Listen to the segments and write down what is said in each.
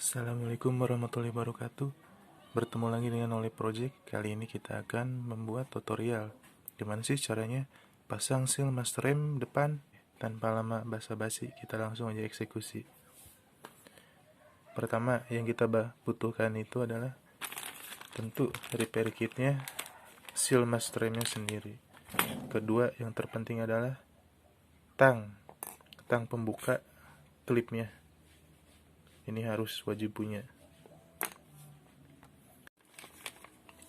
Assalamualaikum warahmatullahi wabarakatuh. Bertemu lagi dengan Oleh Project. Kali ini kita akan membuat tutorial gimana sih caranya pasang seal master rem depan. Tanpa lama basa-basi, kita langsung aja eksekusi. Pertama yang kita butuhkan itu adalah tentu repair kitnya, seal master remnya sendiri. Kedua yang terpenting adalah tang pembuka klipnya. Ini harus wajib punya.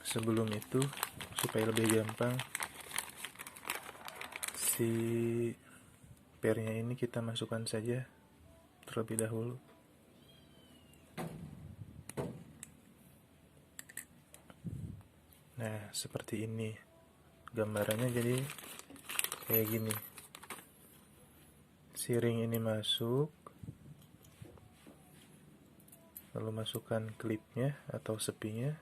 Sebelum itu, supaya lebih gampang, si pernya ini kita masukkan saja terlebih dahulu. Nah, seperti ini gambarannya, jadi kayak gini. Si ring ini masuk, lalu masukkan klipnya atau sepinya,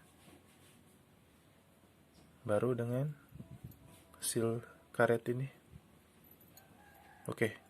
baru dengan seal karet ini. Oke.